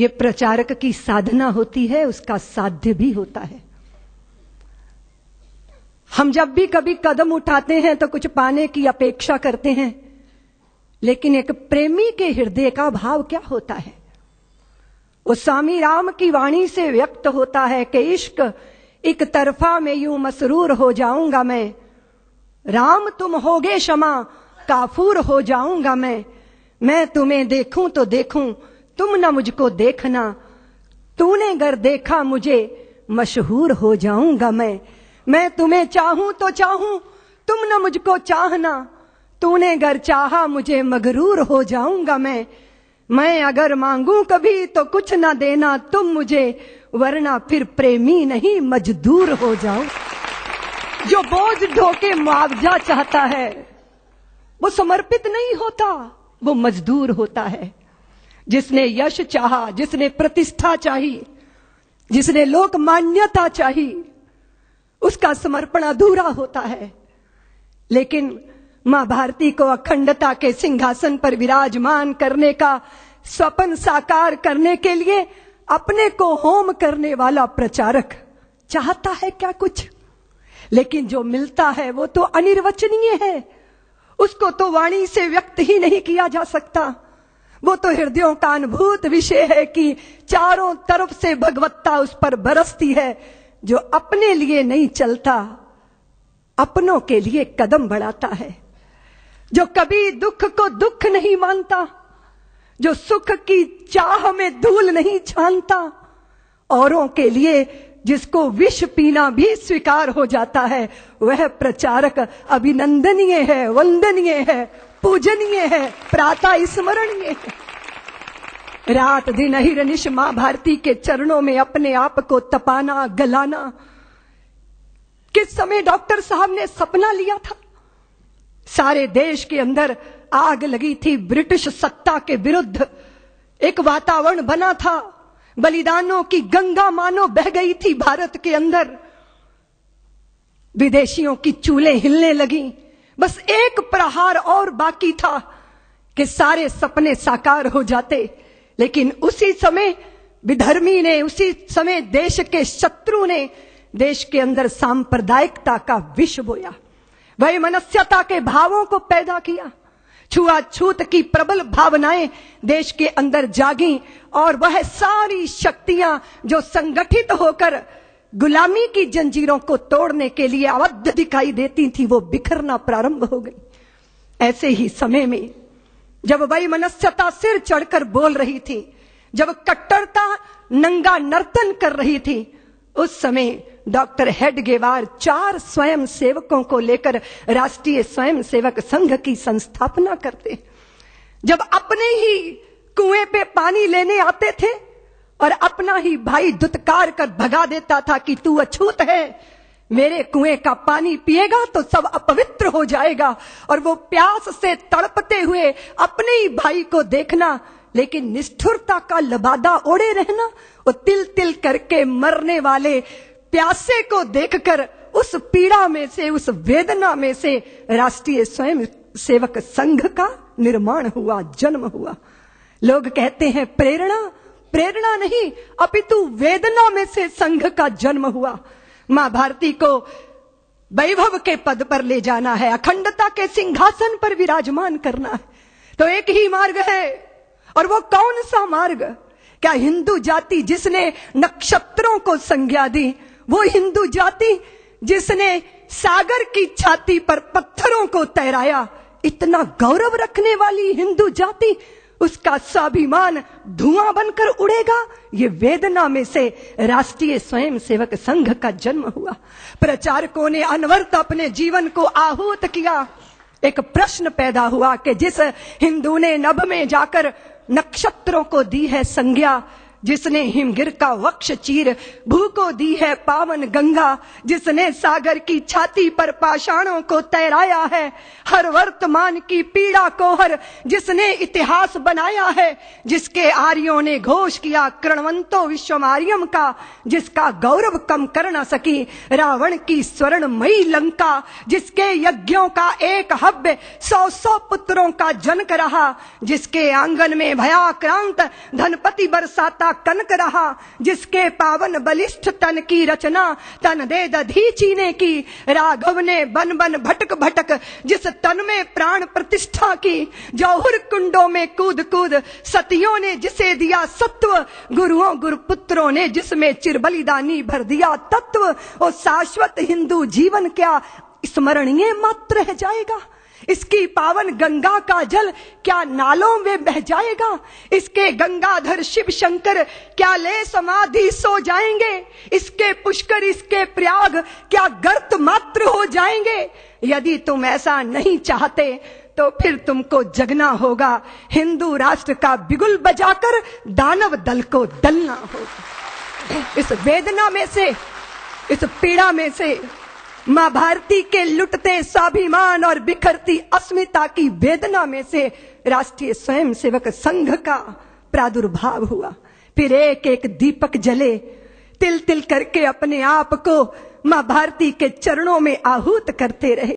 ये प्रचारक की साधना होती है, उसका साध्य भी होता है। हम जब भी कभी कदम उठाते हैं तो कुछ पाने की अपेक्षा करते हैं, लेकिन एक प्रेमी के हृदय का भाव क्या होता है? वो स्वामी राम की वाणी से व्यक्त होता है कि इश्क एक तरफा में यूं मसरूर हो जाऊंगा मैं, राम तुम होगे क्षमा काफूर हो जाऊंगा मैं तुम्हें देखूं तो देखूं तुम न मुझको देखना, तूने गर देखा मुझे मशहूर हो जाऊंगा मैं तुम्हें चाहूं तो चाहूं तुम न मुझको चाहना, तूने गर चाहा मुझे मगरूर हो जाऊंगा मैं अगर मांगू कभी तो कुछ ना देना तुम मुझे, वरना फिर प्रेमी नहीं मजदूर हो जाऊं। जो बोझ ढोके मुआवजा चाहता है वो समर्पित नहीं होता, वो मजदूर होता है। जिसने यश चाहा, जिसने प्रतिष्ठा चाहिए, जिसने लोक मान्यता चाहिए, उसका समर्पण अधूरा होता है। लेकिन मां भारती को अखंडता के सिंहासन पर विराजमान करने का स्वप्न साकार करने के लिए अपने को होम करने वाला प्रचारक चाहता है क्या कुछ, लेकिन जो मिलता है वो तो अनिर्वचनीय है, उसको तो वाणी से व्यक्त ही नहीं किया जा सकता। वो तो हृदयों का अनुभूत विषय है कि चारों तरफ से भगवत्ता उस पर बरसती है। जो अपने लिए नहीं चलता, अपनों के लिए कदम बढ़ाता है, जो कभी दुख को दुख नहीं मानता, जो सुख की चाह में धूल नहीं छानता, औरों के लिए जिसको विष पीना भी स्वीकार हो जाता है, वह प्रचारक अभिनंदनीय है, वंदनीय है, पूजनीय है, प्रातः स्मरणीय है। रात दिन अहिर्निश मां भारती के चरणों में अपने आप को तपाना गलाना। किस समय डॉक्टर साहब ने सपना लिया था? सारे देश के अंदर आग लगी थी, ब्रिटिश सत्ता के विरुद्ध एक वातावरण बना था, बलिदानों की गंगा मानो बह गई थी भारत के अंदर, विदेशियों की चूल्हे हिलने लगी, बस एक प्रहार और बाकी था कि सारे सपने साकार हो जाते। लेकिन उसी समय विधर्मी ने, उसी समय देश के शत्रु ने देश के अंदर सांप्रदायिकता का विष बोया, वैमनस्यता के भावों को पैदा किया, छुआछूत की प्रबल भावनाएं देश के अंदर जागी, और वह सारी शक्तियां जो संगठित होकर गुलामी की जंजीरों को तोड़ने के लिए आबद्ध दिखाई देती थी, वो बिखरना प्रारंभ हो गई। ऐसे ही समय में जब वैमनस्यता सिर चढ़कर बोल रही थी, जब कट्टरता नंगा नर्तन कर रही थी, उस समय डॉक्टर हेडगेवार 4 स्वयं सेवकों को लेकर राष्ट्रीय स्वयं सेवक संघ की संस्थापना करते। जब अपने ही कुएं पे पानी लेने आते थे और अपना ही भाई दुत्कार कर भगा देता था कि तू अछूत है, मेरे कुएं का पानी पिएगा तो सब अपवित्र हो जाएगा, और वो प्यास से तड़पते हुए अपने ही भाई को देखना, लेकिन निष्ठुरता का लबादा ओढ़े रहना, वो तिल तिल करके मरने वाले प्यासे को देखकर उस पीड़ा में से, उस वेदना में से राष्ट्रीय स्वयं सेवक संघ का निर्माण हुआ, जन्म हुआ। लोग कहते हैं प्रेरणा, प्रेरणा नहीं अपितु वेदना में से संघ का जन्म हुआ। मां भारती को वैभव के पद पर ले जाना है, अखंडता के सिंहासन पर विराजमान करना है, तो एक ही मार्ग है, और वो कौन सा मार्ग? क्या हिंदू जाति जिसने नक्षत्रों को संज्ञा दी, वो हिंदू जाति जिसने सागर की छाती पर पत्थरों को तैराया, इतना गौरव रखने वाली हिंदू जाति, उसका स्वाभिमान धुआं बनकर उड़ेगा? ये वेदना में से राष्ट्रीय स्वयं सेवक संघ का जन्म हुआ। प्रचारकों ने अनवरत अपने जीवन को आहूत किया। एक प्रश्न पैदा हुआ कि जिस हिंदू ने नभ में जाकर नक्षत्रों को दी है संज्ञा, जिसने हिमगिर का वक्ष चीर भू को दी है पावन गंगा, जिसने सागर की छाती पर पाषाणों को तैराया है, हर वर्तमान की पीड़ा को हर जिसने इतिहास बनाया है, जिसके आर्यों ने घोष किया कृणवंतो विश्वमार्यम का, जिसका गौरव कम कर न सकी रावण की स्वर्णमयी लंका, जिसके यज्ञों का एक हव्य 100 पुत्रों का जनक रहा, जिसके आंगन में भयाक्रांत धनपति बरसाता का कनक रहा, जिसके पावन बलिष्ठ तन की रचना, तन दे दधीची ने की। राघव ने बन बन भटक भटक जिस तन में प्राण प्रतिष्ठा की। जौहर कुंडों में कूद कूद सतियों ने जिसे दिया सत्व, गुरुओं गुरुपुत्रों ने जिसमें चिरबलिदानी भर दिया तत्व। और शाश्वत हिंदू जीवन क्या स्मरणीय मात्र रह जाएगा? इसकी पावन गंगा का जल क्या नालों में बह जाएगा? इसके गंगाधर शिव शंकर क्या ले समाधि सो जाएंगे? इसके पुष्कर इसके प्रयाग क्या गर्त मात्र हो जाएंगे? यदि तुम ऐसा नहीं चाहते तो फिर तुमको जगना होगा, हिंदू राष्ट्र का बिगुल बजाकर दानव दल को दलना होगा। इस वेदना में से, इस पीड़ा में से, मां भारती के लुटते स्वाभिमान और बिखरती अस्मिता की वेदना में से राष्ट्रीय स्वयंसेवक संघ का प्रादुर्भाव हुआ। फिर एक एक दीपक जले, तिल तिल करके अपने आप को मां भारती के चरणों में आहूत करते रहे।